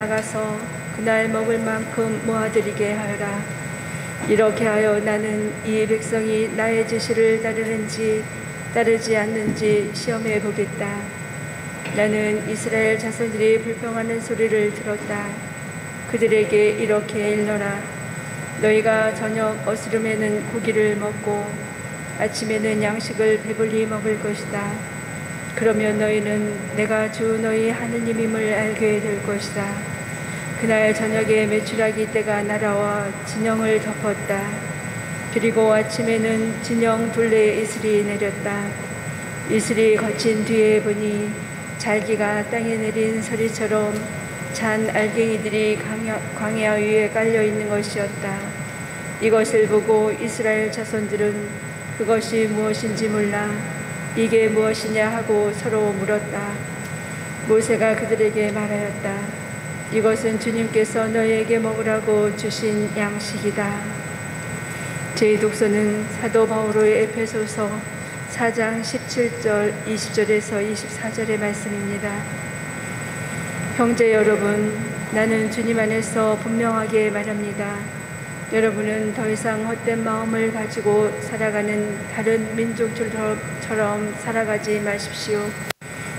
나가서 그날 먹을 만큼 모아드리게 하여라. 이렇게 하여 나는 이 백성이 나의 지시를 따르는지 따르지 않는지 시험해 보겠다. 나는 이스라엘 자손들이 불평하는 소리를 들었다. 그들에게 이렇게 일러라. 너희가 저녁 어스름에는 고기를 먹고 아침에는 양식을 배불리 먹을 것이다. 그러면 너희는 내가 주 너희 하느님임을 알게 될 것이다. 그날 저녁에 메추라기 떼가 날아와 진영을 덮었다. 그리고 아침에는 진영 둘레 이슬이 내렸다. 이슬이 거친 뒤에 보니 잘기가 땅에 내린 서리처럼 잔 알갱이들이 광야 위에 깔려 있는 것이었다. 이것을 보고 이스라엘 자손들은 그것이 무엇인지 몰라 이게 무엇이냐 하고 서로 물었다. 모세가 그들에게 말하였다. 이것은 주님께서 너희에게 먹으라고 주신 양식이다. 제 독서는 사도 바울의 에베소서 4장 17절 20절에서 24절의 말씀입니다. 형제 여러분, 나는 주님 안에서 분명하게 말합니다. 여러분은 더 이상 헛된 마음을 가지고 살아가는 다른 민족들처럼 살아가지 마십시오.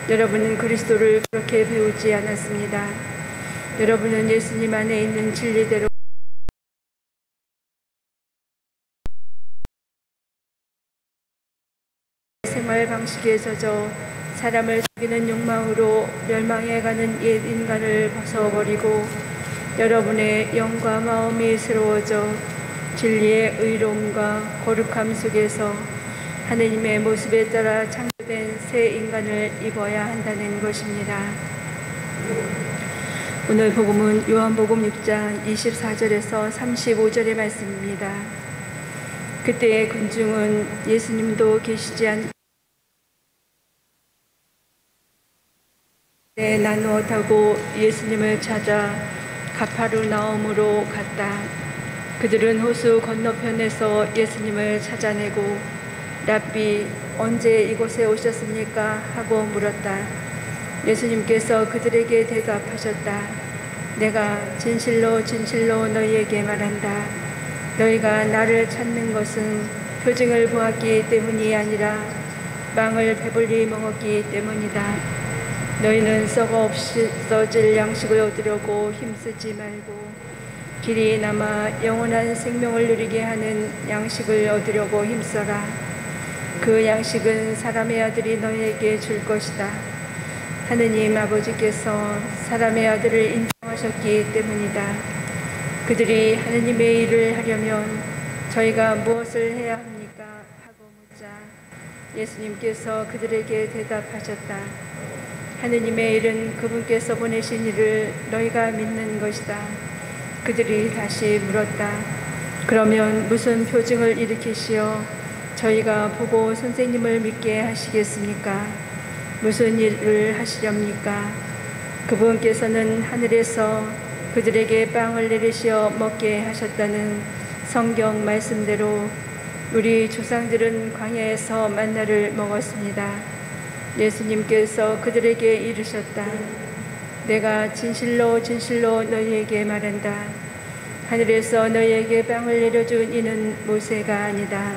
여러분은 그리스도를 그렇게 배우지 않았습니다. 여러분은 예수님 안에 있는 진리대로 생활 방식에 젖어 사람을 속이는 욕망으로 멸망해가는 옛 인간을 벗어버리고 여러분의 영과 마음이 새로워져 진리의 의로움과 거룩함 속에서 하느님의 모습에 따라 창조된 새 인간을 입어야 한다는 것입니다. 오늘 복음은 요한복음 6장 24절에서 35절의 말씀입니다. 그때의 군중은 예수님도 계시지 않고 나누어 타고 예수님을 찾아 가파르나움으로 갔다. 그들은 호수 건너편에서 예수님을 찾아내고 랍비, 언제 이곳에 오셨습니까? 하고 물었다. 예수님께서 그들에게 대답하셨다. 내가 진실로 진실로 너희에게 말한다. 너희가 나를 찾는 것은 표징을 보았기 때문이 아니라 빵을 배불리 먹었기 때문이다. 너희는 썩어 없이 써질 양식을 얻으려고 힘쓰지 말고 길이 남아 영원한 생명을 누리게 하는 양식을 얻으려고 힘써라. 그 양식은 사람의 아들이 너희에게 줄 것이다. 하느님 아버지께서 사람의 아들을 인정하셨기 때문이다. 그들이 하느님의 일을 하려면 저희가 무엇을 해야 합니까? 하고 묻자 예수님께서 그들에게 대답하셨다. 하느님의 일은 그분께서 보내신 일을 너희가 믿는 것이다. 그들이 다시 물었다. 그러면 무슨 표징을 일으키시어 저희가 보고 선생님을 믿게 하시겠습니까? 무슨 일을 하시렵니까? 그분께서는 하늘에서 그들에게 빵을 내리시어 먹게 하셨다는 성경 말씀대로 우리 조상들은 광야에서 만나를 먹었습니다. 예수님께서 그들에게 이르셨다. 내가 진실로 진실로 너희에게 말한다. 하늘에서 너희에게 빵을 내려준 이는 모세가 아니다.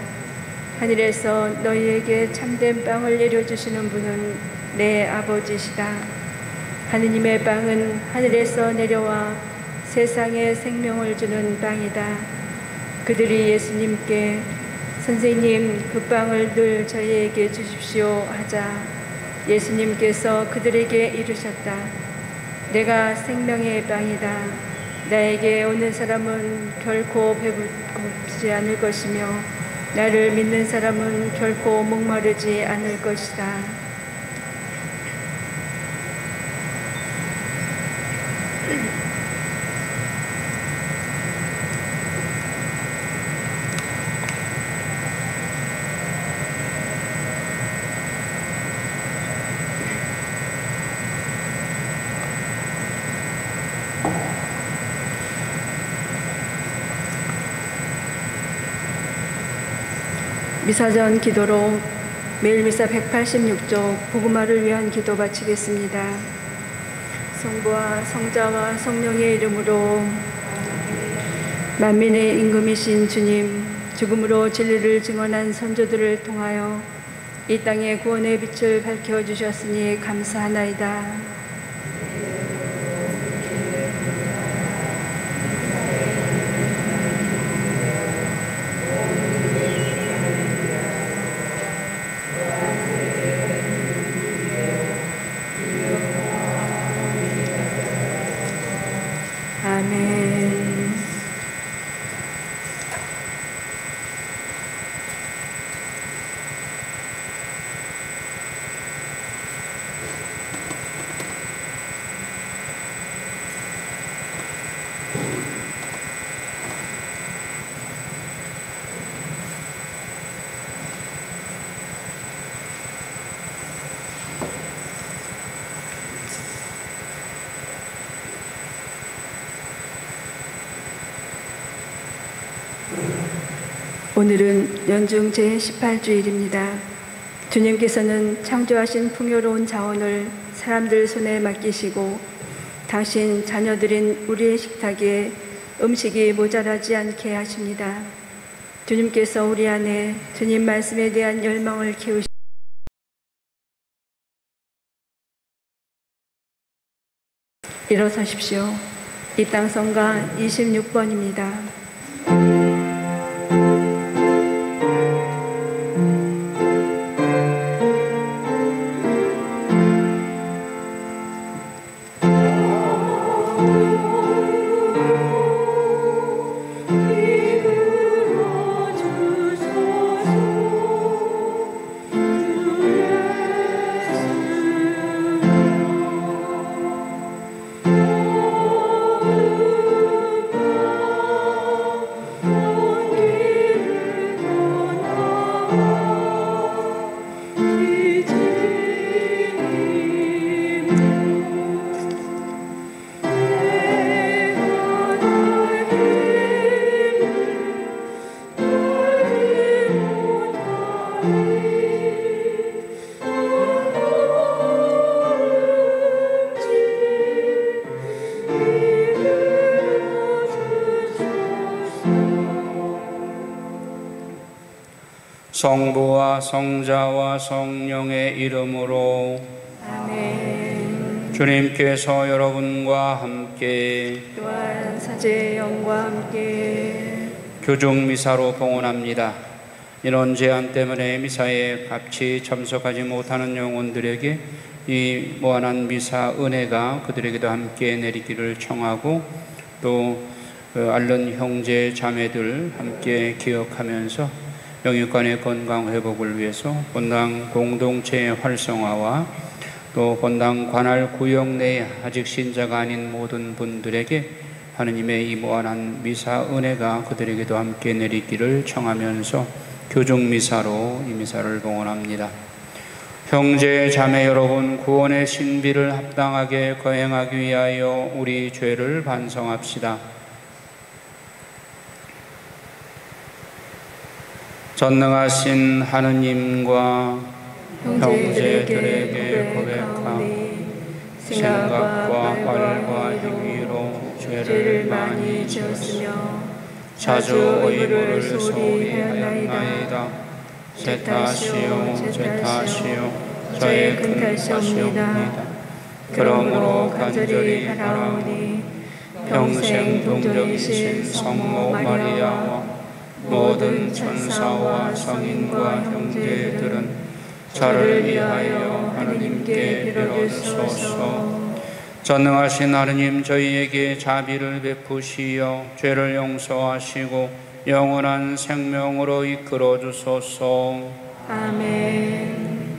하늘에서 너희에게 참된 빵을 내려주시는 분은 내 아버지시다. 하느님의 빵은 하늘에서 내려와 세상에 생명을 주는 빵이다. 그들이 예수님께 선생님, 그 빵을 늘 저희에게 주십시오 하자 예수님께서 그들에게 이르셨다. 내가 생명의 빵이다. 나에게 오는 사람은 결코 배고프지 않을 것이며 나를 믿는 사람은 결코 목마르지 않을 것이다. 미사전 기도로 매일 미사 186쪽 복음화를 위한 기도 바치겠습니다. 성부와 성자와 성령의 이름으로. 만민의 임금이신 주님, 죽음으로 진리를 증언한 선조들을 통하여 이 땅에 구원의 빛을 밝혀주셨으니 감사하나이다. 아멘. 오늘은 연중 제18주일입니다. 주님께서는 창조하신 풍요로운 자원을 사람들 손에 맡기시고 당신 자녀들인 우리의 식탁에 음식이 모자라지 않게 하십니다. 주님께서 우리 안에 주님 말씀에 대한 열망을 키우시고 일어서십시오. 입당성가 26번입니다. 성부와 성자와 성령의 이름으로. 아멘. 주님께서 여러분과 함께 또한 사제의 영과 함께 교중 미사로 봉헌합니다. 인원 제한 때문에 미사에 같이 참석하지 못하는 영혼들에게 이 무한한 미사 은혜가 그들에게도 함께 내리기를 청하고, 또 앓는 형제 자매들 함께 기억하면서 영육간의 건강 회복을 위해서 본당 공동체의 활성화와 또 본당 관할 구역 내에 아직 신자가 아닌 모든 분들에게 하느님의 이 무한한 미사 은혜가 그들에게도 함께 내리기를 청하면서 교중 미사로 이 미사를 봉헌합니다. 형제 자매 여러분, 구원의 신비를 합당하게 거행하기 위하여 우리 죄를 반성합시다. 전능하신 하느님과 형제들에게 고백하오니 생각과 말과 행위로 죄를 많이 지었으며 자주 의무를 소홀히 하였나이다. 제 탓이요 저의 큰 탓이옵니다. 그러므로 간절히 바라오니 평생 동정이신 성모 마리아와 모든 천사와 성인과 형제들은 저를 위하여 하느님께 빌어주소서. 전능하신 하느님, 저희에게 자비를 베푸시어 죄를 용서하시고 영원한 생명으로 이끌어 주소서. 아멘.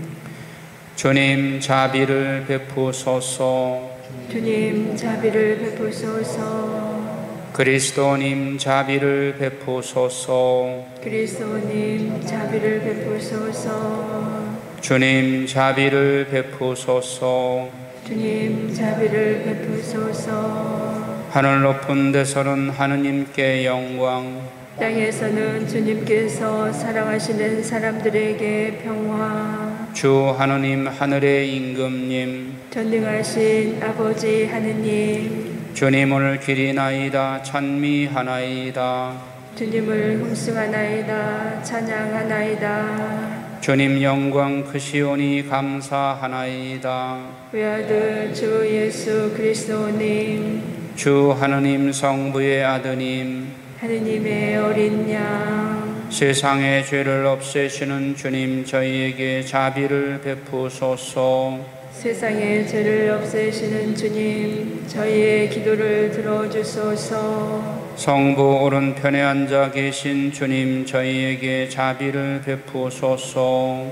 주님, 자비를 베푸소서. 주님, 자비를 베푸소서. 그리스도님, 자비를 베푸소서. 그리스도님, 자비를 베푸소서. 주님, 자비를 베푸소서. 주님, 자비를 베푸소서. 하늘 높은 데서는 하느님께 영광, 땅에서는 주님께서 사랑하시는 사람들에게 평화. 주 하느님 하늘의 임금님 전능하신 아버지 하느님 주님을 기리나이다 찬미하나이다 주님을 hum승하나이다 찬양하나이다 주님 영광 크시오니 감사하나이다 외아들 주 예수 그리스도님 주 하느님 성부의 아드님 하느님의 어린 양 세상의 죄를 없애시는 주님 저희에게 자비를 베푸소서 세상의 죄를 없애시는 주님 저희의 기도를 들어주소서 성부 오른편에 앉아 계신 주님 저희에게 자비를 베푸소서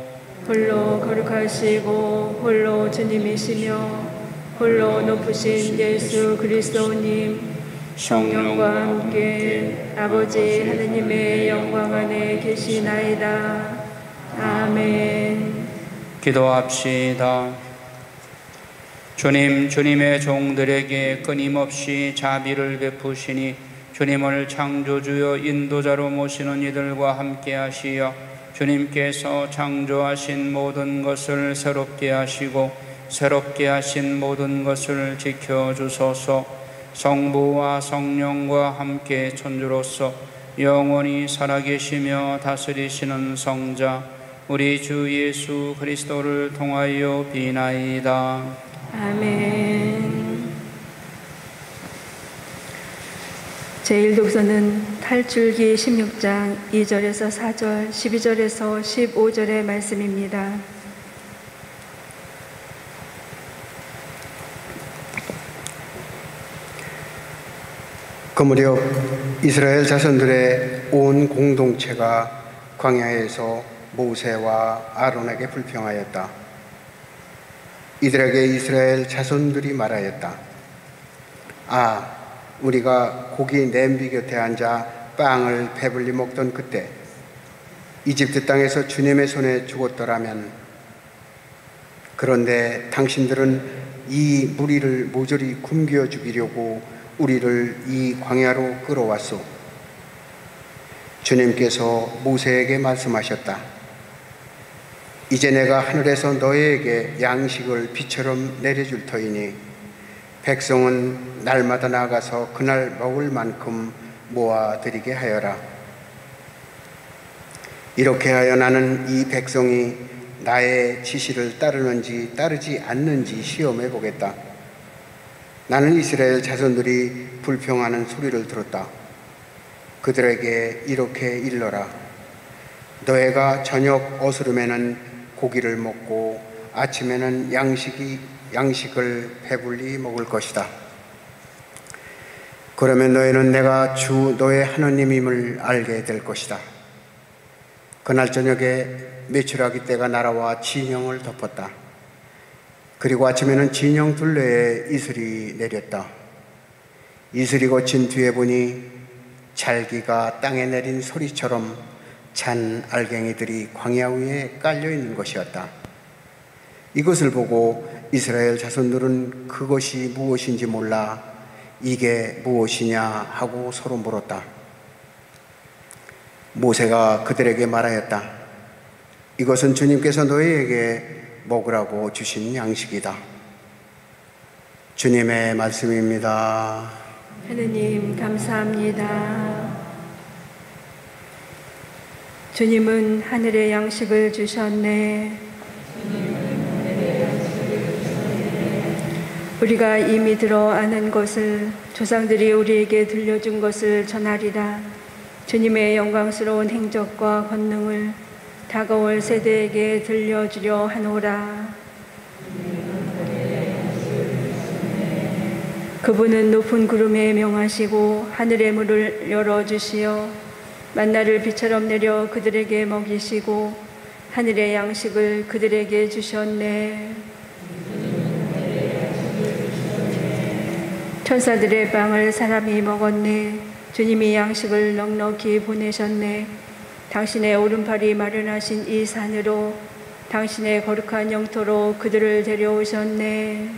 홀로 거룩하시고 홀로 주님이시며 홀로 높으신 예수 그리스도님 성령과 함께 아버지 하느님의 영광 안에 계시나이다. 아멘. 기도합시다. 주님, 주님의 종들에게 끊임없이 자비를 베푸시니 주님을 창조주여 인도자로 모시는 이들과 함께 하시어 주님께서 창조하신 모든 것을 새롭게 하시고 새롭게 하신 모든 것을 지켜주소서. 성부와 성령과 함께 천주로서 영원히 살아계시며 다스리시는 성자 우리 주 예수 그리스도를 통하여 비나이다. 아멘. 제1독서는 탈출기 16장 2절에서 4절, 12절에서 15절의 말씀입니다. 그 무렵 이스라엘 자손들의 온 공동체가 광야에서 모세와 아론에게 불평하였다. 이들에게 이스라엘 자손들이 말하였다. 아, 우리가 고기 냄비 곁에 앉아 빵을 배불리 먹던 그때 이집트 땅에서 주님의 손에 죽었더라면. 그런데 당신들은 이 무리를 모조리 굶겨 죽이려고 우리를 이 광야로 끌어왔소. 주님께서 모세에게 말씀하셨다. 이제 내가 하늘에서 너희에게 양식을 비처럼 내려줄 터이니 백성은 날마다 나가서 그날 먹을 만큼 모아드리게 하여라. 이렇게 하여 나는 이 백성이 나의 지시를 따르는지 따르지 않는지 시험해 보겠다. 나는 이스라엘 자손들이 불평하는 소리를 들었다. 그들에게 이렇게 일러라. 너희가 저녁 어스름에는 고기를 먹고 아침에는 양식을 배불리 먹을 것이다. 그러면 너희는 내가 주 너의 하느님임을 알게 될 것이다. 그날 저녁에 메추라기 떼가 날아와 진영을 덮었다. 그리고 아침에는 진영 둘레에 이슬이 내렸다. 이슬이 거친 뒤에 보니 잘기가 땅에 내린 소리처럼 잔 알갱이들이 광야 위에 깔려 있는 것이었다. 이것을 보고 이스라엘 자손들은 그것이 무엇인지 몰라 이게 무엇이냐 하고 서로 물었다. 모세가 그들에게 말하였다. 이것은 주님께서 너희에게 먹으라고 주신 양식이다. 주님의 말씀입니다. 하느님 감사합니다. 주님은 하늘의 양식을 주셨네. 우리가 이미 들어 아는 것을 조상들이 우리에게 들려준 것을 전하리라. 주님의 영광스러운 행적과 권능을 다가올 세대에게 들려주려 하노라. 그분은 높은 구름에 명하시고 하늘의 문을 열어주시어 만나를 비처럼 내려 그들에게 먹이시고 하늘의 양식을 그들에게 주셨네. 천사들의 빵을 사람이 먹었네. 주님이 양식을 넉넉히 보내셨네. 당신의 오른팔이 마련하신 이 산으로 당신의 거룩한 영토로 그들을 데려오셨네.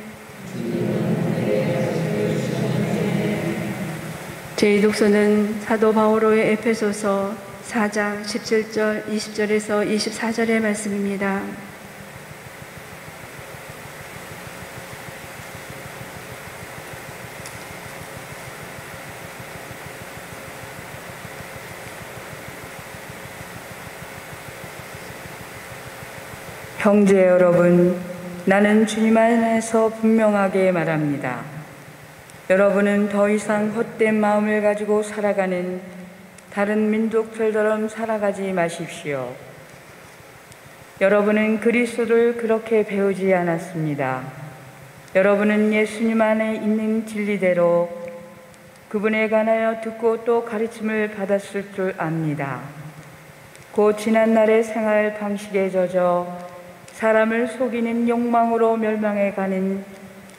제2독서는 사도 바오로의 에페소서 4장 17절 20절에서 24절의 말씀입니다. 형제 여러분, 나는 주님 안에서 분명하게 말합니다. 여러분은 더 이상 헛된 마음을 가지고 살아가는 다른 민족들처럼 살아가지 마십시오. 여러분은 그리스도를 그렇게 배우지 않았습니다. 여러분은 예수님 안에 있는 진리대로 그분에 관하여 듣고 또 가르침을 받았을 줄 압니다. 곧 지난날의 생활 방식에 젖어 사람을 속이는 욕망으로 멸망해 가는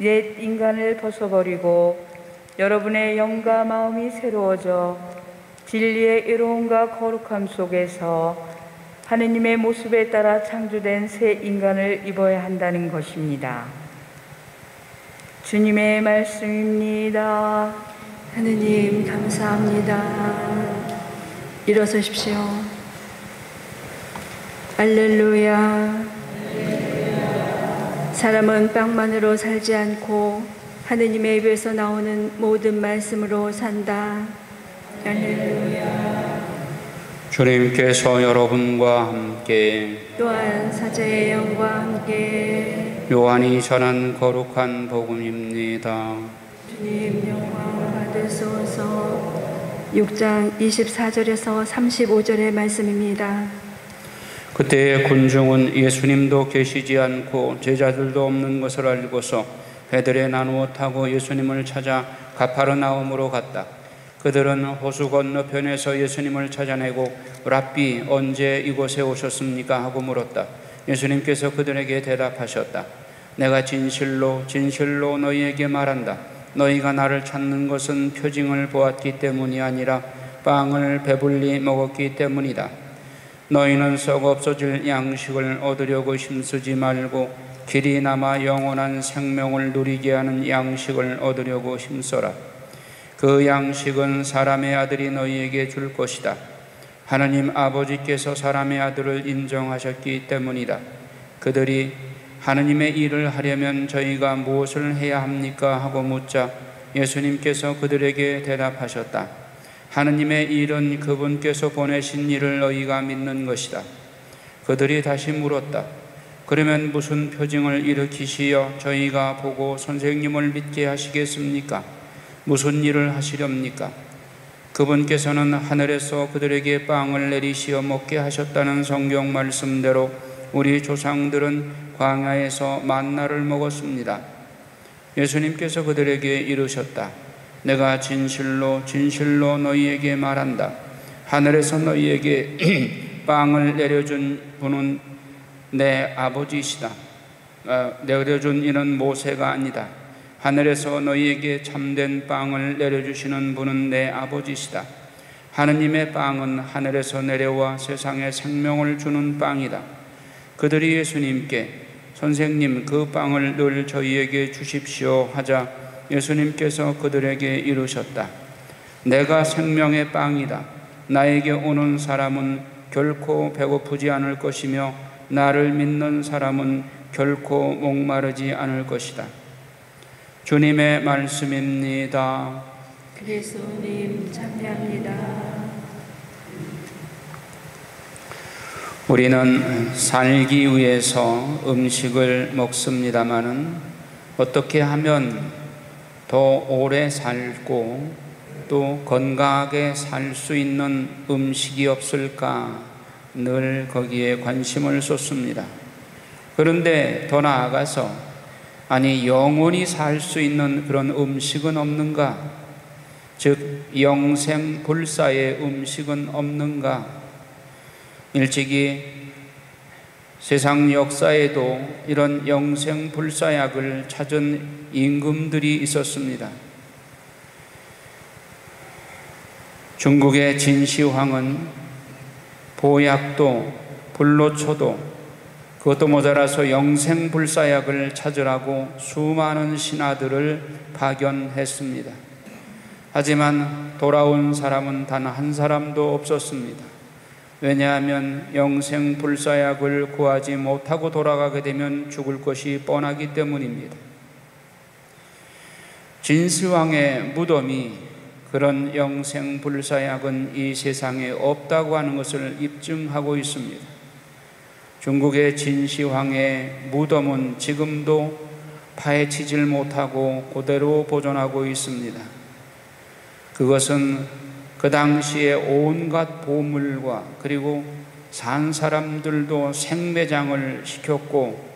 옛 인간을 벗어버리고 여러분의 영과 마음이 새로워져 진리의 이로움과 거룩함 속에서 하느님의 모습에 따라 창조된 새 인간을 입어야 한다는 것입니다. 주님의 말씀입니다. 하느님 감사합니다. 일어서십시오. 할렐루야. 사람은 빵만으로 살지 않고 하느님의 입에서 나오는 모든 말씀으로 산다. 할렐루야. 주님께서 여러분과 함께 또한 사자의 영과 함께 요한이 전한 거룩한 복음입니다. 주님 영광을 받으소서. 6장 24절에서 35절의 말씀입니다. 그때 군중은 예수님도 계시지 않고 제자들도 없는 것을 알고서 배들에 나누어 타고 예수님을 찾아 가파르나움으로 갔다. 그들은 호수 건너편에서 예수님을 찾아내고 랍비 언제 이곳에 오셨습니까? 하고 물었다. 예수님께서 그들에게 대답하셨다. 내가 진실로 진실로 너희에게 말한다. 너희가 나를 찾는 것은 표징을 보았기 때문이 아니라 빵을 배불리 먹었기 때문이다. 너희는 썩 없어질 양식을 얻으려고 힘쓰지 말고 길이 남아 영원한 생명을 누리게 하는 양식을 얻으려고 힘써라. 그 양식은 사람의 아들이 너희에게 줄 것이다. 하느님 아버지께서 사람의 아들을 인정하셨기 때문이다. 그들이 하느님의 일을 하려면 저희가 무엇을 해야 합니까? 하고 묻자 예수님께서 그들에게 대답하셨다. 하느님의 일은 그분께서 보내신 일을 너희가 믿는 것이다. 그들이 다시 물었다. 그러면 무슨 표징을 일으키시어 저희가 보고 선생님을 믿게 하시겠습니까? 무슨 일을 하시렵니까? 그분께서는 하늘에서 그들에게 빵을 내리시어 먹게 하셨다는 성경 말씀대로 우리 조상들은 광야에서 만나를 먹었습니다. 예수님께서 그들에게 이르셨다. 내가 진실로 진실로 너희에게 말한다. 하늘에서 너희에게 빵을 내려준 분은 내 아버지시다. 내려준 이는 모세가 아니다. 하늘에서 너희에게 참된 빵을 내려주시는 분은 내 아버지시다. 하느님의 빵은 하늘에서 내려와 세상에 생명을 주는 빵이다. 그들이 예수님께 선생님 그 빵을 늘 저희에게 주십시오 하자 예수님께서 그들에게 이르셨다. 내가 생명의 빵이다. 나에게 오는 사람은 결코 배고프지 않을 것이며 나를 믿는 사람은 결코 목마르지 않을 것이다. 주님의 말씀입니다. 그리스도님 찬양합니다. 우리는 살기 위해서 음식을 먹습니다마는 어떻게 하면 더 오래 살고 또 건강하게 살 수 있는 음식이 없을까 늘 거기에 관심을 쏟습니다. 그런데 더 나아가서 아니 영원히 살 수 있는 그런 음식은 없는가? 즉 영생불사의 음식은 없는가? 일찍이 세상 역사에도 이런 영생불사약을 찾은 임금들이 있었습니다. 중국의 진시황은 보약도 불로초도 그것도 모자라서 영생불사약을 찾으라고 수많은 신하들을 파견했습니다. 하지만 돌아온 사람은 단 한 사람도 없었습니다. 왜냐하면 영생불사약을 구하지 못하고 돌아가게 되면 죽을 것이 뻔하기 때문입니다. 진시황의 무덤이 그런 영생불사약은 이 세상에 없다고 하는 것을 입증하고 있습니다. 중국의 진시황의 무덤은 지금도 파헤치질 못하고 그대로 보존하고 있습니다. 그것은 그 당시에 온갖 보물과 그리고 산 사람들도 생매장을 시켰고,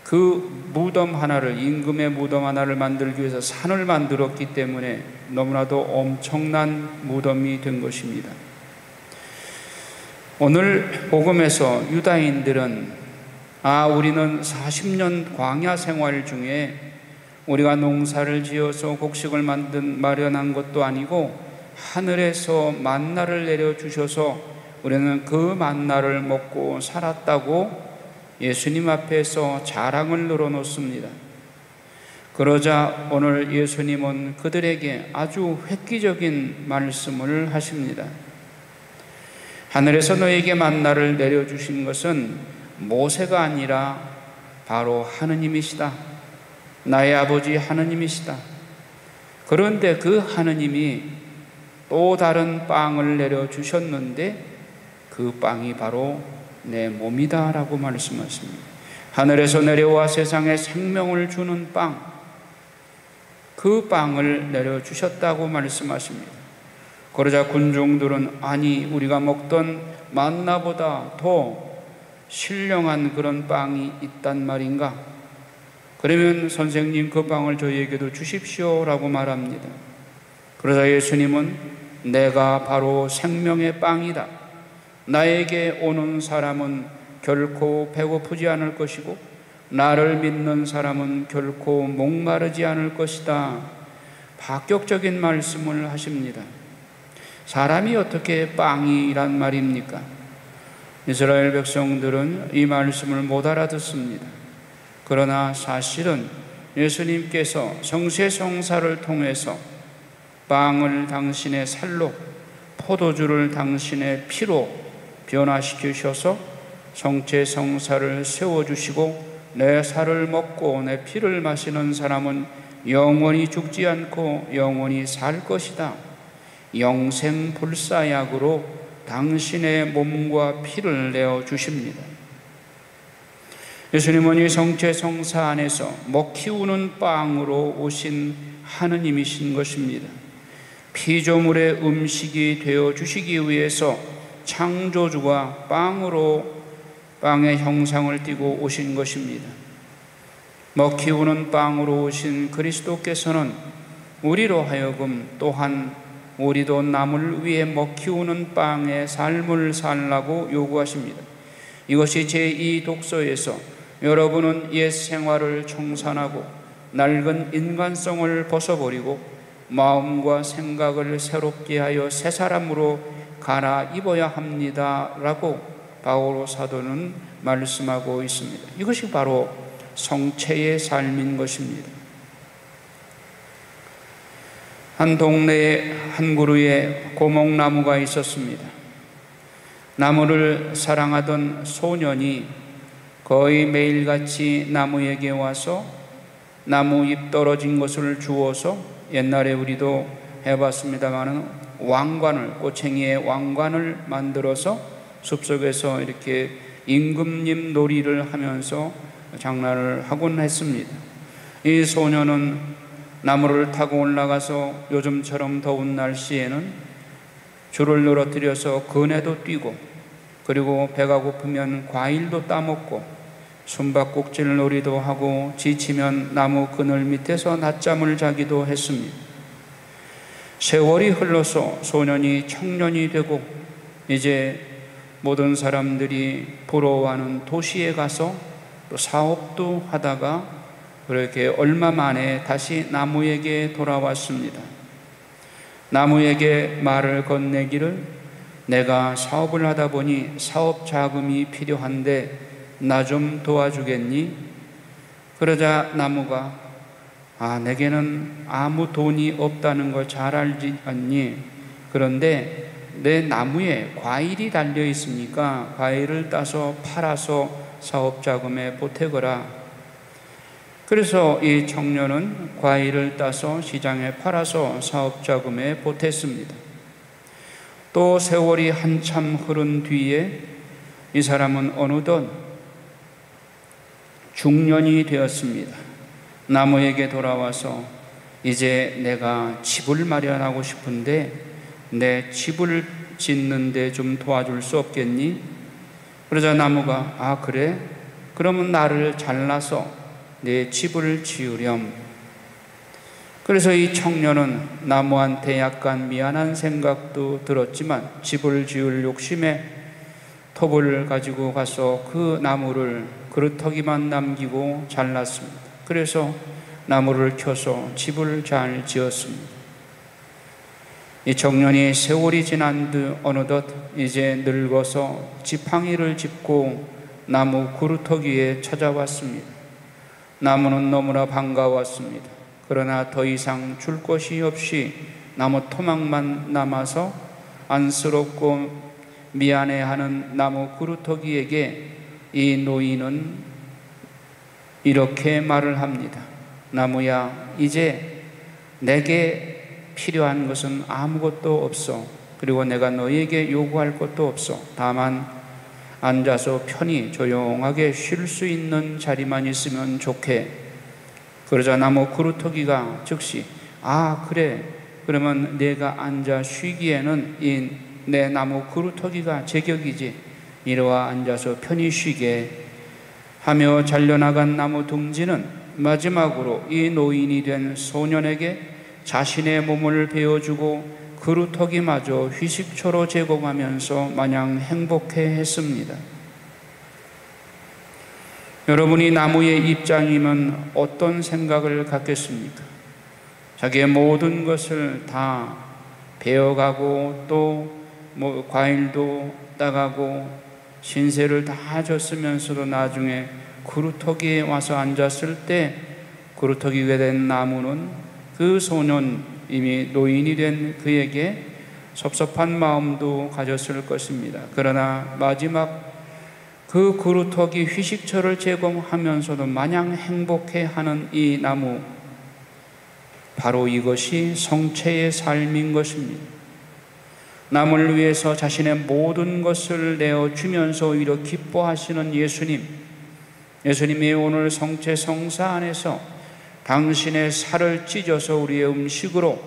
그 무덤 하나를, 임금의 무덤 하나를 만들기 위해서 산을 만들었기 때문에 너무나도 엄청난 무덤이 된 것입니다. 오늘 복음에서 유다인들은 우리는 40년 광야 생활 중에 우리가 농사를 지어서 곡식을 마련한 것도 아니고 하늘에서 만나를 내려주셔서 우리는 그 만나를 먹고 살았다고 예수님 앞에서 자랑을 늘어놓습니다. 그러자 오늘 예수님은 그들에게 아주 획기적인 말씀을 하십니다. 하늘에서 너에게 만나를 내려주신 것은 모세가 아니라 바로 하느님이시다. 나의 아버지 하느님이시다. 그런데 그 하느님이 또 다른 빵을 내려주셨는데 그 빵이 바로 내 몸이다 라고 말씀하십니다. 하늘에서 내려와 세상에 생명을 주는 빵, 그 빵을 내려주셨다고 말씀하십니다. 그러자 군중들은 아니 우리가 먹던 만나보다 더 신령한 그런 빵이 있단 말인가? 그러면 선생님 그 빵을 저희에게도 주십시오 라고 말합니다. 그러자 예수님은 내가 바로 생명의 빵이다. 나에게 오는 사람은 결코 배고프지 않을 것이고 나를 믿는 사람은 결코 목마르지 않을 것이다. 파격적인 말씀을 하십니다. 사람이 어떻게 빵이란 말입니까? 이스라엘 백성들은 이 말씀을 못 알아듣습니다. 그러나 사실은 예수님께서 성세성사를 통해서 빵을 당신의 살로, 포도주를 당신의 피로 변화시키셔서 성체성사를 세워주시고 내 살을 먹고 내 피를 마시는 사람은 영원히 죽지 않고 영원히 살 것이다. 영생불사약으로 당신의 몸과 피를 내어주십니다. 예수님은 이 성체성사 안에서 먹히우는 빵으로 오신 하느님이신 것입니다. 피조물의 음식이 되어주시기 위해서 창조주가 빵으로 빵의 형상을 띠고 오신 것입니다. 먹히우는 빵으로 오신 그리스도께서는 우리로 하여금 또한 우리도 남을 위해 먹히우는 빵의 삶을 살라고 요구하십니다. 이것이 제2 독서에서 여러분은 옛 생활을 청산하고 낡은 인간성을 벗어버리고 마음과 생각을 새롭게 하여 새 사람으로 갈아입어야 합니다 라고 바오로 사도는 말씀하고 있습니다. 이것이 바로 성체의 삶인 것입니다. 한 동네에 한 그루에 고목나무가 있었습니다. 나무를 사랑하던 소년이 거의 매일같이 나무에게 와서 나무 잎 떨어진 것을 주워서, 옛날에 우리도 해봤습니다마는 왕관을, 꼬챙이의 왕관을 만들어서 숲속에서 이렇게 임금님 놀이를 하면서 장난을 하곤 했습니다. 이 소년은 나무를 타고 올라가서 요즘처럼 더운 날씨에는 줄을 늘어뜨려서 그네도 뛰고, 그리고 배가 고프면 과일도 따먹고, 숨바꼭질 놀이도 하고, 지치면 나무 그늘 밑에서 낮잠을 자기도 했습니다. 세월이 흘러서 소년이 청년이 되고 이제 모든 사람들이 부러워하는 도시에 가서 또 사업도 하다가 그렇게 얼마 만에 다시 나무에게 돌아왔습니다. 나무에게 말을 건네기를, 내가 사업을 하다 보니 사업 자금이 필요한데 나 좀 도와주겠니? 그러자 나무가 내게는 아무 돈이 없다는 걸 잘 알지 않니? 그런데 내 나무에 과일이 달려 있으니까 과일을 따서 팔아서 사업 자금에 보태거라. 그래서 이 청년은 과일을 따서 시장에 팔아서 사업 자금에 보탰습니다. 또 세월이 한참 흐른 뒤에 이 사람은 어느덧 중년이 되었습니다. 나무에게 돌아와서 이제 내가 집을 마련하고 싶은데 내 집을 짓는데 좀 도와줄 수 없겠니? 그러자 나무가 아 그래? 그러면 나를 잘라서 내 집을 지으렴. 그래서 이 청년은 나무한테 약간 미안한 생각도 들었지만 집을 지을 욕심에 톱을 가지고 가서 그 나무를 그루터기만 남기고 잘랐습니다. 그래서 나무를 켜서 집을 잘 지었습니다. 이 청년이 세월이 지난 듯 어느덧 이제 늙어서 지팡이를 짚고 나무 그루터기에 찾아왔습니다. 나무는 너무나 반가웠습니다. 그러나 더 이상 줄 것이 없이 나무 토막만 남아서 안쓰럽고 미안해하는 나무 그루터기에게 이 노인은 이렇게 말을 합니다. 나무야, 이제 내게 필요한 것은 아무것도 없어. 그리고 내가 너에게 요구할 것도 없어. 다만 앉아서 편히 조용하게 쉴 수 있는 자리만 있으면 좋게. 그러자 나무 그루터기가 즉시 아 그래, 그러면 내가 앉아 쉬기에는 이 내 나무 그루터기가 제격이지. 이리와 앉아서 편히 쉬게 하며 잘려나간 나무 둥지는 마지막으로 이 노인이 된 소년에게 자신의 몸을 베어주고 그루터기마저 휴식처로 제공하면서 마냥 행복해했습니다. 여러분이 나무의 입장이면 어떤 생각을 갖겠습니까? 자기의 모든 것을 다 베어가고 또 과일도 따가고 신세를 다 졌으면서도 나중에 그루터기에 와서 앉았을 때 그루터기가 된 나무는 그 소년, 이미 노인이 된 그에게 섭섭한 마음도 가졌을 것입니다. 그러나 마지막 그 그루터기 휴식처를 제공하면서도 마냥 행복해하는 이 나무, 바로 이것이 성체의 삶인 것입니다. 남을 위해서 자신의 모든 것을 내어주면서 오히려 기뻐하시는 예수님이 오늘 성체 성사 안에서 당신의 살을 찢어서 우리의 음식으로,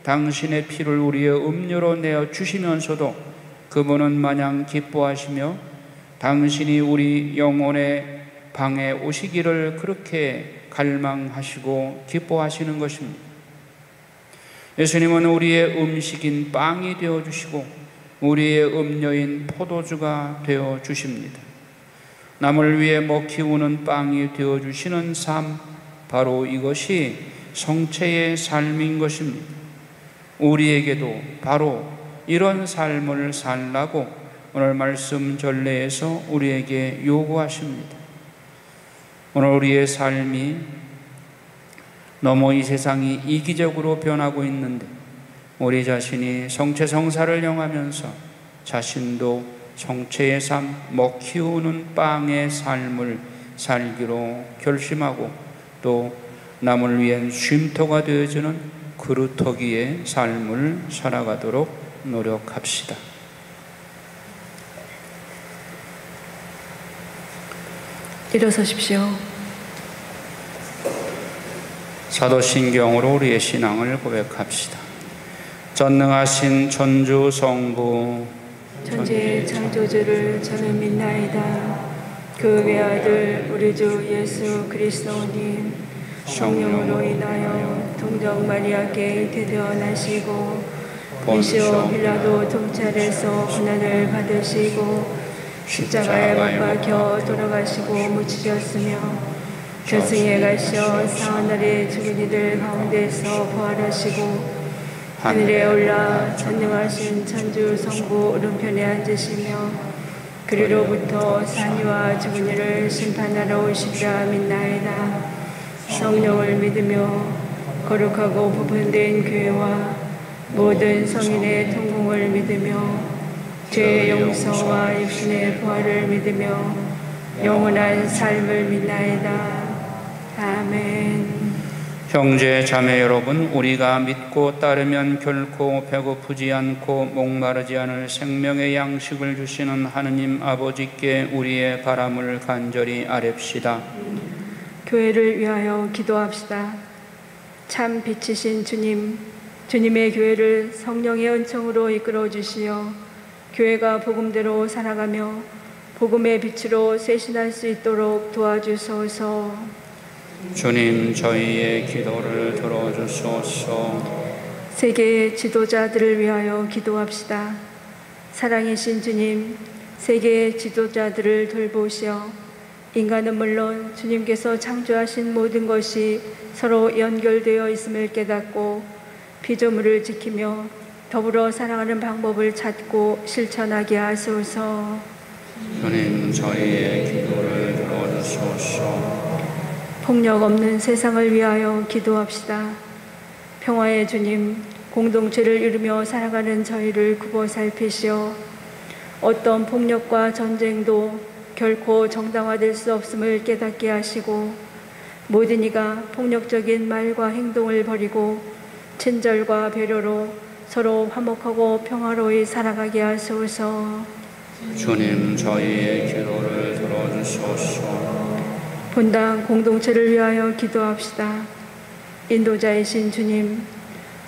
당신의 피를 우리의 음료로 내어주시면서도 그분은 마냥 기뻐하시며 당신이 우리 영혼의 방에 오시기를 그렇게 갈망하시고 기뻐하시는 것입니다. 예수님은 우리의 음식인 빵이 되어주시고 우리의 음료인 포도주가 되어주십니다. 남을 위해 먹히우는 빵이 되어주시는 삶, 바로 이것이 성체의 삶인 것입니다. 우리에게도 바로 이런 삶을 살라고 오늘 말씀 전례에서 우리에게 요구하십니다. 오늘 우리의 삶이 너무 이 세상이 이기적으로 변하고 있는데 우리 자신이 성체 성사를 영하면서 자신도 성체의 삶, 먹히우는 빵의 삶을 살기로 결심하고 또 남을 위한 쉼터가 되어주는 그루터기의 삶을 살아가도록 노력합시다. 일어서십시오. 사도신경으로 우리의 신앙을 고백합시다. 전능하신 천주 성부 천지의 창조주를 저는 믿나이다. 그 외아들 우리 주 예수 그리스도님 성령으로 인하여 동정 마리아께 태어나시고 본시오 빌라도 통찰에서 고난을 받으시고 십자가에 못 박혀 돌아가시고 묻히셨으며 결승에 가시어 사흘날에 죽은 이들 가운데서 부활하시고 하늘에 올라 전능하신 천주 성부 오른편에 앉으시며 그리로부터 산이와 죽은 이를 심판하러 오시리라 믿나이다. 성령을 믿으며 거룩하고 부분된 교회와 모든 성인의 통공을 믿으며 죄의 용서와 육신의 부활을 믿으며 영원한 삶을 믿나이다. 아멘. 형제 자매 여러분, 우리가 믿고 따르면 결코 배고프지 않고 목마르지 않을 생명의 양식을 주시는 하느님 아버지께 우리의 바람을 간절히 아뢰옵시다. 교회를 위하여 기도합시다. 참 빛이신 주님, 주님의 교회를 성령의 은총으로 이끌어 주시어 교회가 복음대로 살아가며 복음의 빛으로 쇄신할 수 있도록 도와주소서. 주님, 저희의 기도를 들어주소서. 세계의 지도자들을 위하여 기도합시다. 사랑이신 주님, 세계의 지도자들을 돌보시어 인간은 물론 주님께서 창조하신 모든 것이 서로 연결되어 있음을 깨닫고 피조물을 지키며 더불어 살아가는 방법을 찾고 실천하게 하소서. 주님, 저희의 기도를 들어주소서. 폭력 없는 세상을 위하여 기도합시다. 평화의 주님, 공동체를 이루며 살아가는 저희를 굽어 살피시어 어떤 폭력과 전쟁도 결코 정당화될 수 없음을 깨닫게 하시고 모든 이가 폭력적인 말과 행동을 버리고 친절과 배려로 서로 화목하고 평화로이 살아가게 하소서. 주님, 저희의 기도를 들어주소서. 본당 공동체를 위하여 기도합시다. 인도자이신 주님,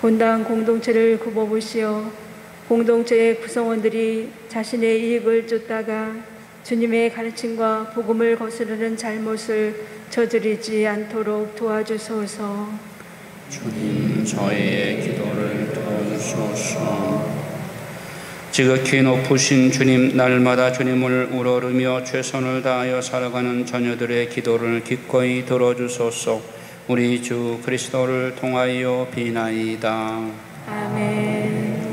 본당 공동체를 굽어보시어 공동체의 구성원들이 자신의 이익을 쫓다가 주님의 가르침과 복음을 거스르는 잘못을 저지르지 않도록 도와주소서. 주님, 저희의 기도를 들어주소서. 지극히 높으신 주님, 날마다 주님을 우러르며 최선을 다하여 살아가는 자녀들의 기도를 기꺼이 들어주소서. 우리 주 그리스도를 통하여 비나이다. 아멘.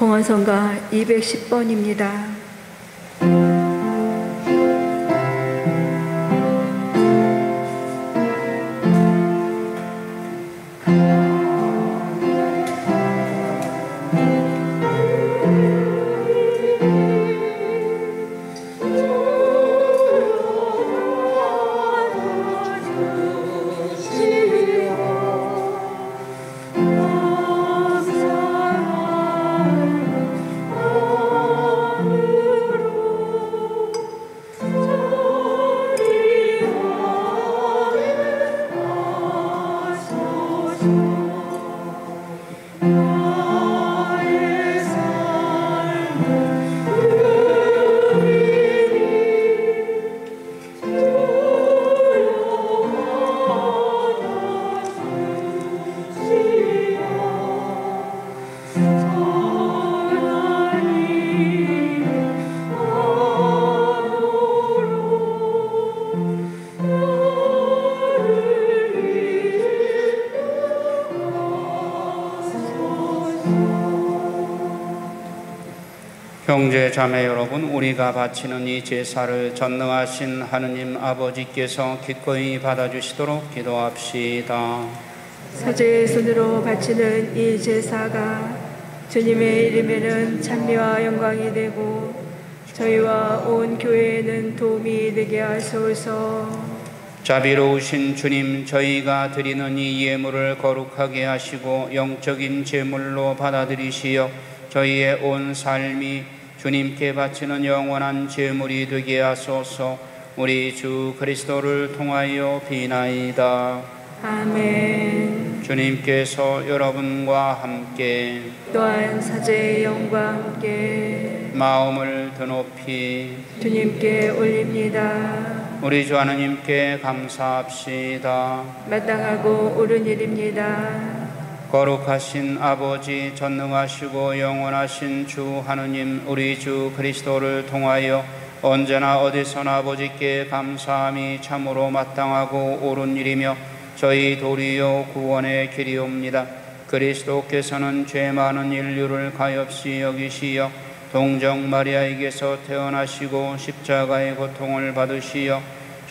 봉헌성가 210번입니다. 형제 자매 여러분, 우리가 바치는 이 제사를 전능하신 하느님 아버지께서 기꺼이 받아주시도록 기도합시다. 사제의 손으로 바치는 이 제사가 주님의 이름에는 찬미와 영광이 되고 저희와 온 교회에는 도움이 되게 하소서. 자비로우신 주님, 저희가 드리는 이 예물을 거룩하게 하시고 영적인 제물로 받아들이시어 저희의 온 삶이 주님께 바치는 영원한 제물이 되게 하소서. 우리 주 그리스도를 통하여 비나이다. 아멘. 주님께서 여러분과 함께 또한 사제의 영과 함께 마음을 드높이 주님께 올립니다. 우리 주 하나님께 감사합시다. 마땅하고 옳은 일입니다. 거룩하신 아버지, 전능하시고 영원하신 주 하느님, 우리 주 그리스도를 통하여 언제나 어디서나 아버지께 감사함이 참으로 마땅하고 옳은 일이며 저희 도리요 구원의 길이옵니다. 그리스도께서는 죄 많은 인류를 가엾이 여기시어 동정 마리아에게서 태어나시고 십자가의 고통을 받으시어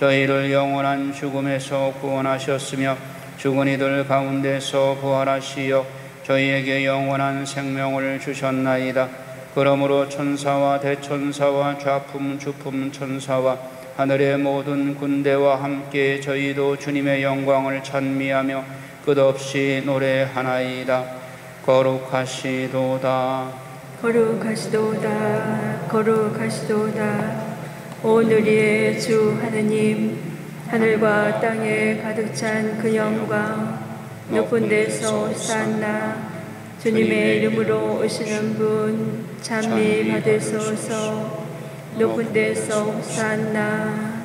저희를 영원한 죽음에서 구원하셨으며 죽은 이들 가운데서 부활하시어 저희에게 영원한 생명을 주셨나이다. 그러므로 천사와 대천사와 좌품 주품 천사와 하늘의 모든 군대와 함께 저희도 주님의 영광을 찬미하며 끝없이 노래하나이다. 거룩하시도다. 거룩하시도다. 거룩하시도다. 오늘의 주 하느님, 하늘과 땅에 가득 찬 그 영광, 높은 데서 호산나. 주님의 이름으로 오시는 분 찬미 받으소서. 높은 데서 호산나.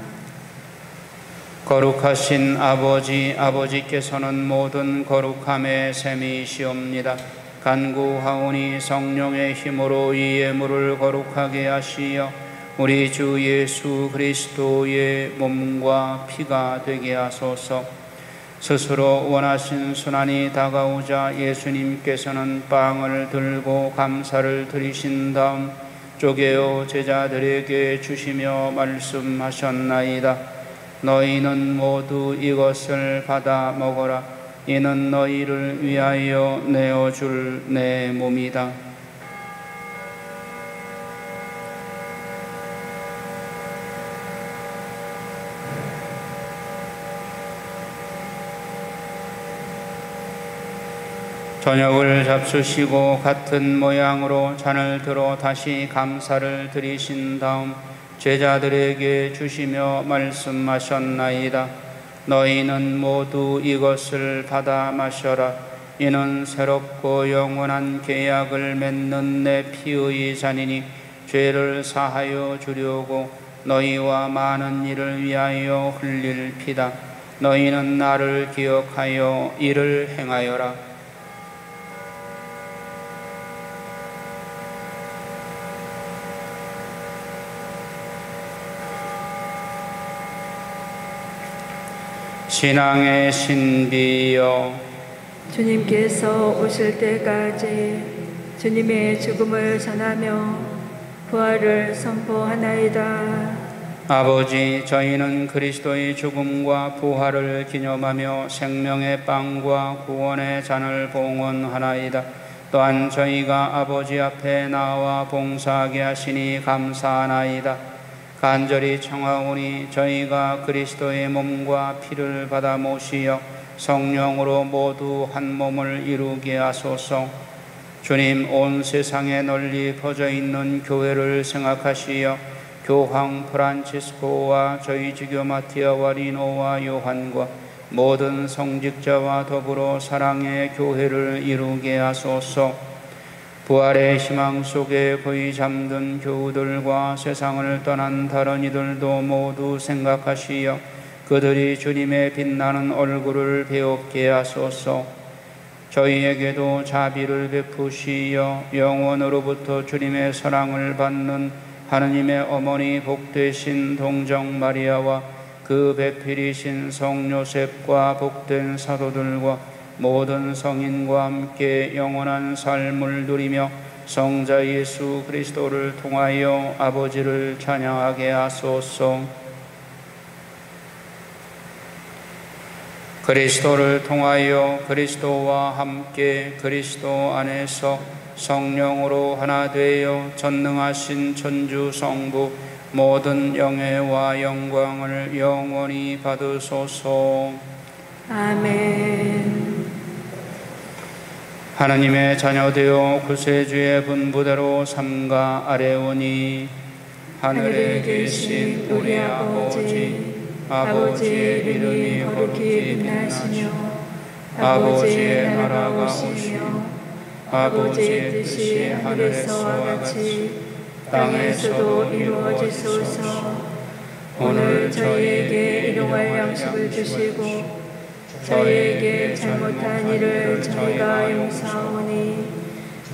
거룩하신 아버지, 아버지께서는 모든 거룩함의 셈이시옵니다. 간구하오니 성령의 힘으로 이 예물을 거룩하게 하시어 우리 주 예수 그리스도의 몸과 피가 되게 하소서. 스스로 원하신 순환이 다가오자 예수님께서는 빵을 들고 감사를 드리신 다음 쪼개어 제자들에게 주시며 말씀하셨나이다. 너희는 모두 이것을 받아 먹어라. 이는 너희를 위하여 내어줄 내 몸이다. 저녁을 잡수시고 같은 모양으로 잔을 들어 다시 감사를 드리신 다음 제자들에게 주시며 말씀하셨나이다. 너희는 모두 이것을 받아 마셔라. 이는 새롭고 영원한 계약을 맺는 내 피의 잔이니 죄를 사하여 주려고 너희와 많은 이를 위하여 흘릴 피다. 너희는 나를 기억하여 이를 행하여라. 신앙의 신비여, 주님께서 오실 때까지 주님의 죽음을 전하며 부활을 선포하나이다. 아버지, 저희는 그리스도의 죽음과 부활을 기념하며 생명의 빵과 구원의 잔을 봉헌하나이다. 또한 저희가 아버지 앞에 나와 봉사하게 하시니 감사하나이다. 간절히 청하오니 저희가 그리스도의 몸과 피를 받아 모시어 성령으로 모두 한 몸을 이루게 하소서. 주님, 온 세상에 널리 퍼져 있는 교회를 생각하시어 교황 프란치스코와 저희 지교 마티아와 리노와 요한과 모든 성직자와 더불어 사랑의 교회를 이루게 하소서. 부활의 희망 속에 거의 잠든 교우들과 세상을 떠난 다른 이들도 모두 생각하시어 그들이 주님의 빛나는 얼굴을 배웁게 하소서. 저희에게도 자비를 베푸시어 영원으로부터 주님의 사랑을 받는 하느님의 어머니 복되신 동정 마리아와 그 배필이신 성 요셉과 복된 사도들과 모든 성인과 함께 영원한 삶을 누리며 성자 예수 그리스도를 통하여 아버지를 찬양하게 하소서. 그리스도를 통하여 그리스도와 함께 그리스도 안에서 성령으로 하나 되어 전능하신 천주 성부 모든 영예와 영광을 영원히 받으소서. 아멘. 하나님의 자녀되어 구세주의 분부대로 삼가 아뢰오니 하늘에 계신 우리 아버지, 아버지의 이름이 거룩히 빛나시며 아버지의 나라가 오시며 아버지의 뜻이 하늘에서와 같이 땅에서도 이루어지소서. 오늘 저희에게 일용할 양식을 주시고 저희에게 잘못한 일을 저희가 용서하오니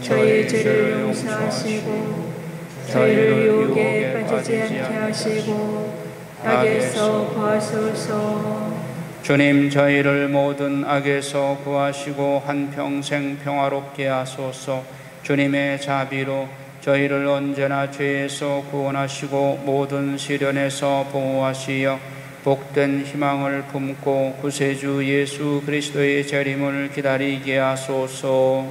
저희 죄를 용서하시고 저희를 유혹에 빠지지 않게 하시고 악에서 구하소서. 주님, 저희를 모든 악에서 구하시고 한평생 평화롭게 하소서. 주님의 자비로 저희를 언제나 죄에서 구원하시고 모든 시련에서 보호하시어 복된 희망을 품고 구세주 예수 그리스도의 재림을 기다리게 하소서.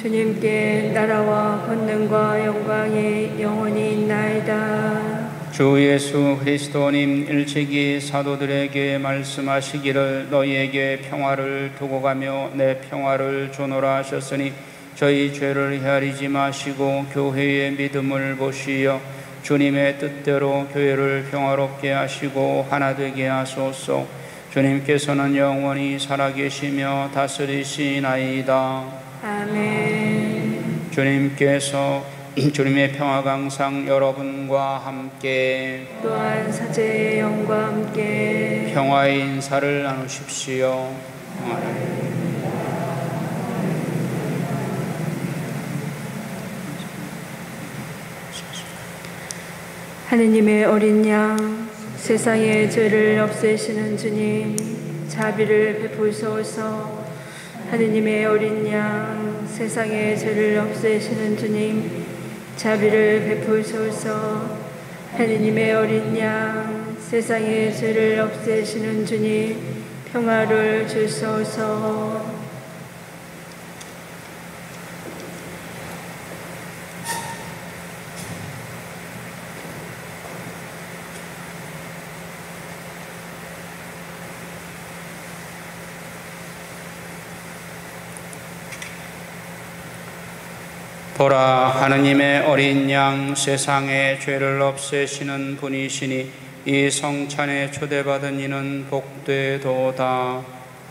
주님께 나라와 권능과 영광이 영원히 있나이다. 주 예수 그리스도님 일찍이 사도들에게 말씀하시기를 너희에게 평화를 두고 가며 내 평화를 주노라 하셨으니 저희 죄를 헤아리지 마시고 교회의 믿음을 보시어 주님의 뜻대로 교회를 평화롭게 하시고 하나 되게 하소서. 주님께서는 영원히 살아계시며 다스리시나이다. 아멘. 주님의 평화가 항상 여러분과 함께 또한 사제의 영과 함께 평화의 인사를 나누십시오. 하느님의 어린 양, 세상의 죄를 없애시는 주님, 자비를 베푸소서. 하느님의 어린 양, 세상의 죄를 없애시는 주님, 자비를 베푸소서. 하느님의 어린 양, 세상의 죄를 없애시는 주님, 평화를 주소서. 보라, 하느님의 어린 양, 세상의 죄를 없애시는 분이시니 이 성찬에 초대받은 이는 복되도다.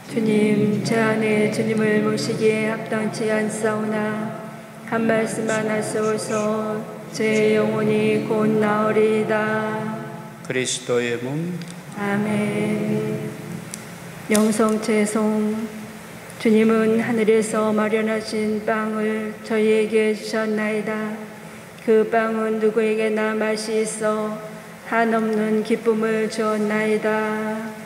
주님, 제 안에 주님을 모시기에 합당치 않사오나 한 말씀만 하소서. 제 영혼이 곧 나으리이다. 그리스도의 몸. 아멘. 영성채송. 주님은 하늘에서 마련하신 빵을 저희에게 주셨나이다. 그 빵은 누구에게나 맛이 있어 한없는 기쁨을 주었나이다.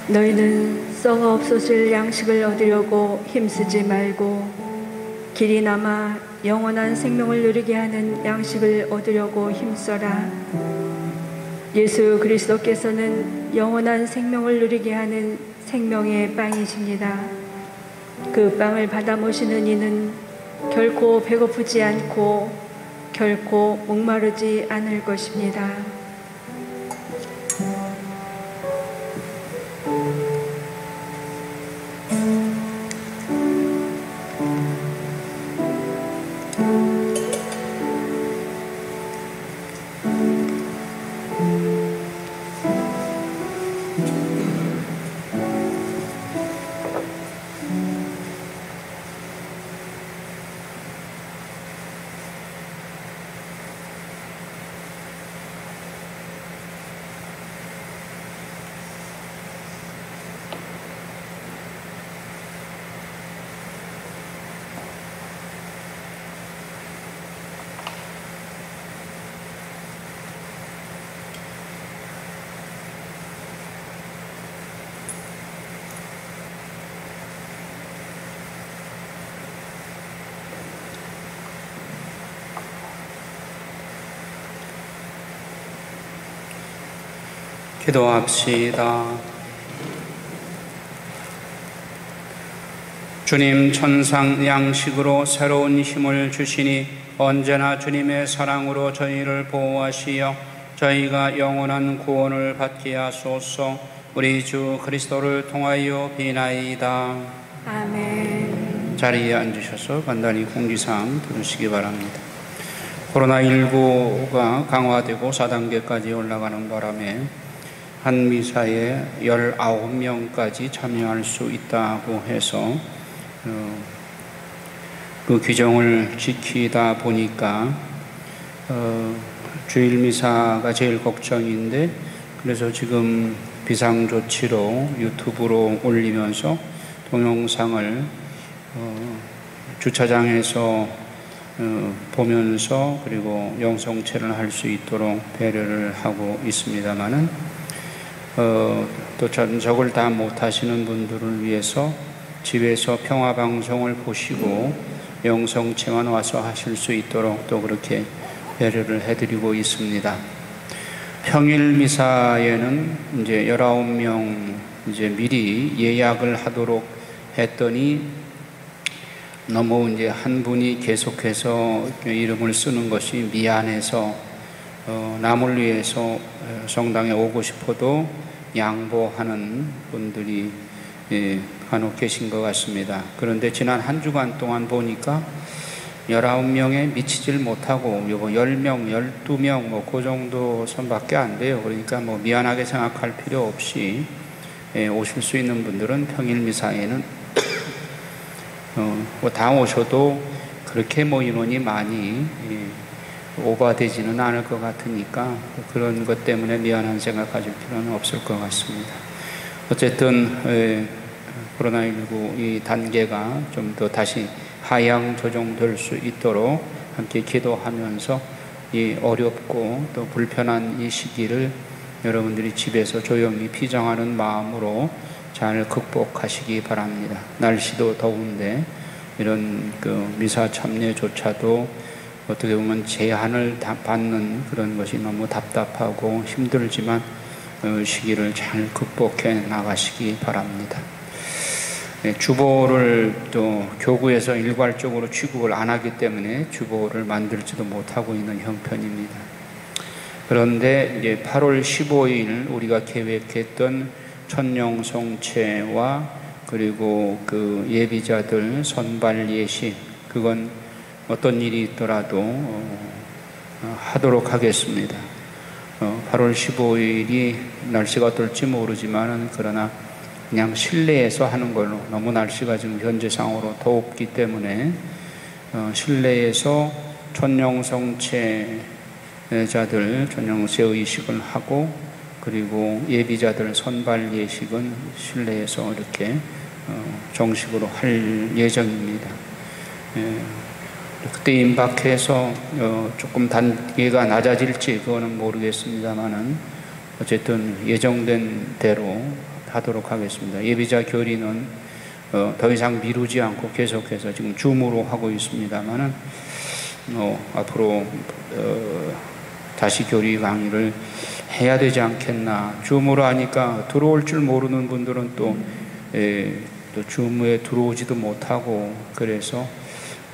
너희는 썩어 없어질 양식을 얻으려고 힘쓰지 말고 길이 남아 영원한 생명을 누리게 하는 양식을 얻으려고 힘써라. 예수 그리스도께서는 영원한 생명을 누리게 하는 생명의 빵이십니다. 그 빵을 받아 모시는 이는 결코 배고프지 않고 결코 목마르지 않을 것입니다. 기도합시다. 주님, 천상 양식으로 새로운 힘을 주시니 언제나 주님의 사랑으로 저희를 보호하시어 저희가 영원한 구원을 받게 하소서. 우리 주 그리스도를 통하여 비나이다. 아멘. 자리에 앉으셔서 간단히 공지사항 들으시기 바랍니다. 코로나19가 강화되고 4단계까지 올라가는 바람에 한 미사에 19명까지 참여할 수 있다고 해서 그 규정을 지키다 보니까 주일 미사가 제일 걱정인데, 그래서 지금 비상조치로 유튜브로 올리면서 동영상을 주차장에서 보면서 그리고 영성체를 할 수 있도록 배려를 하고 있습니다만은 또 저걸 다 못하시는 분들을 위해서 집에서 평화방송을 보시고 영성체만 와서 하실 수 있도록 또 그렇게 배려를 해드리고 있습니다. 평일 미사에는 이제 19명 이제 미리 예약을 하도록 했더니 너무 이제 한 분이 계속해서 이름을 쓰는 것이 미안해서 남을 위해서 성당에 오고 싶어도 양보하는 분들이 간혹 계신 것 같습니다. 그런데 지난 한 주간 동안 보니까 19명에 미치질 못하고 뭐 10명, 12명 뭐 그 정도 선밖에 안 돼요. 그러니까 뭐 미안하게 생각할 필요 없이 오실 수 있는 분들은 평일 미사에는 뭐 다 오셔도 그렇게 뭐 인원이 많이 오버되지는 않을 것 같으니까 그런 것 때문에 미안한 생각 가질 필요는 없을 것 같습니다. 어쨌든 코로나19 이 단계가 좀 더 다시 하향 조정될 수 있도록 함께 기도하면서 이 어렵고 또 불편한 이 시기를 여러분들이 집에서 조용히 피정하는 마음으로 잘 극복하시기 바랍니다. 날씨도 더운데 이런 그 미사 참여조차도 어떻게 보면 제한을 받는 그런 것이 너무 답답하고 힘들지만 시기를 잘 극복해 나가시기 바랍니다. 주보를 또 교구에서 일괄적으로 취급을 안 하기 때문에 주보를 만들지도 못하고 있는 형편입니다. 그런데 이제 8월 15일 우리가 계획했던 천령송채와 그리고 그 예비자들 선발 예식, 그건 어떤 일이 있더라도 하도록 하겠습니다. 8월 15일이 날씨가 어떨지 모르지만 그러나 그냥 실내에서 하는 걸로, 너무 날씨가 지금 현재상으로 덥기 때문에 실내에서 천령송채자들 천령세 의식을 하고 그리고 예비자들 선발 예식은 실내에서 이렇게 정식으로 할 예정입니다. 그때 임박해서 조금 단계가 낮아질지 그거는 모르겠습니다만은 어쨌든 예정된 대로 하도록 하겠습니다. 예비자 교리는 더 이상 미루지 않고 계속해서 지금 줌으로 하고 있습니다만은 앞으로 다시 교리 강의를 해야 되지 않겠나. 줌으로 하니까 들어올 줄 모르는 분들은 또 줌에 들어오지도 못하고, 그래서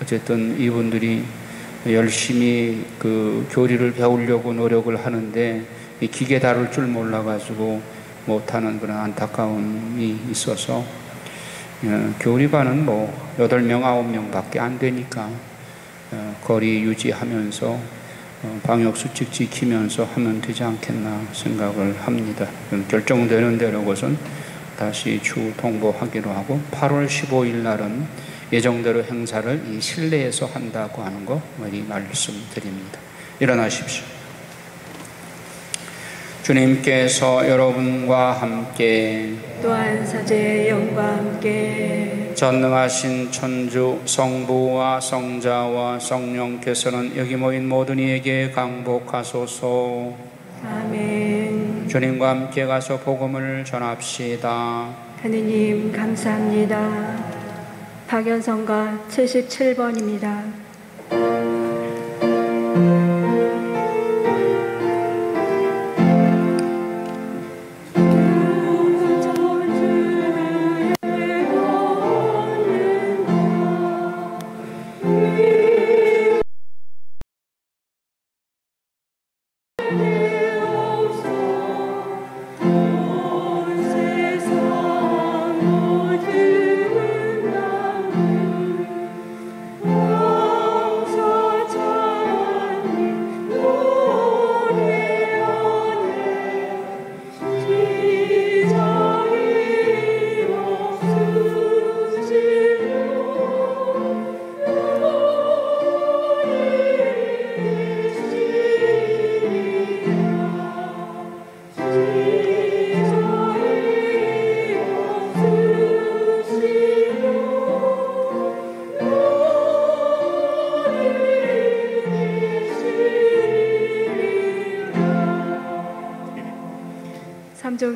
어쨌든 이분들이 열심히 그 교리를 배우려고 노력을 하는데 이 기계 다룰 줄 몰라가지고 못하는 그런 안타까움이 있어서 교리반은 뭐 8명, 9명밖에 안 되니까 거리 유지하면서 방역수칙 지키면서 하면 되지 않겠나 생각을 합니다. 결정되는 대로 것은 다시 추후 통보하기로 하고 8월 15일 날은 예정대로 행사를 이 실내에서 한다고 하는 거 미리 말씀드립니다. 일어나십시오. 주님께서 여러분과 함께 또한 사제의 영과 함께 전능하신 천주 성부와 성자와 성령께서는 여기 모인 모든 이에게 강복하소서. 아멘. 주님과 함께 가서 복음을 전합시다. 하느님 감사합니다. 박연성가 77번입니다.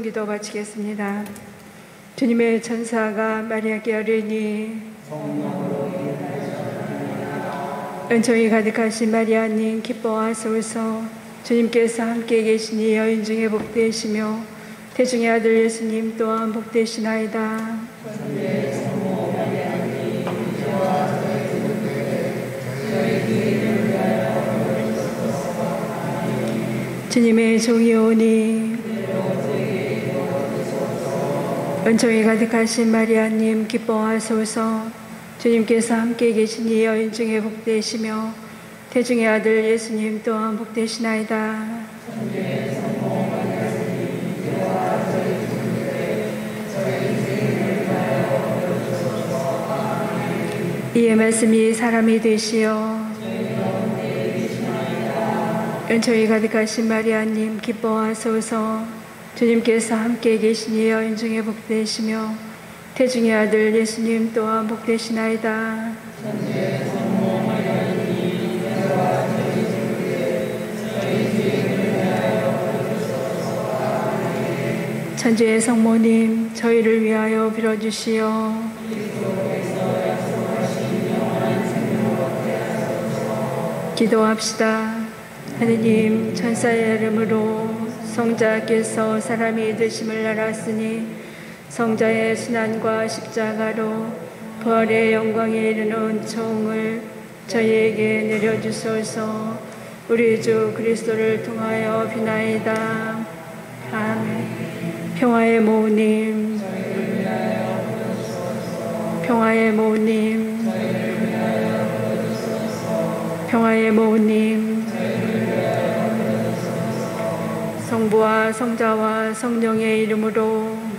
기도 바치겠습니다. 주님의 천사가 마리아께 이르니 은총이 가득하신 마리아님 기뻐하소서. 주님께서 함께 계시니 여인 중에 복되시며 태중의 아들 예수님 또한 복되시나이다. 주님의 종이 오니 은총이 가득하신 마리아님 기뻐하소서. 주님께서 함께 계시니 여인 중에 복되시며 태중의 아들 예수님 또한 복되시나이다. 이의 말씀이 사람이 되시어 은총이 가득하신 마리아님 기뻐하소서. 주님께서 함께 계시니 여인 중에 복되시며 태중의 아들 예수님 또한 복되시나이다. 천주의 성모님 저희를 위하여 빌어주시오. 기도합시다. 하느님, 천사의 이름으로 성자께서 사람이 되심을 알았으니 성자의 순환과 십자가로 부활의 영광에 이르는 은총을 저희에게 내려주소서. 우리 주 그리스도를 통하여 비나이다. 아멘. 평화의 모우님, 평화의 모우님, 평화의 모우님, 성부와 성자와 성령의 이름으로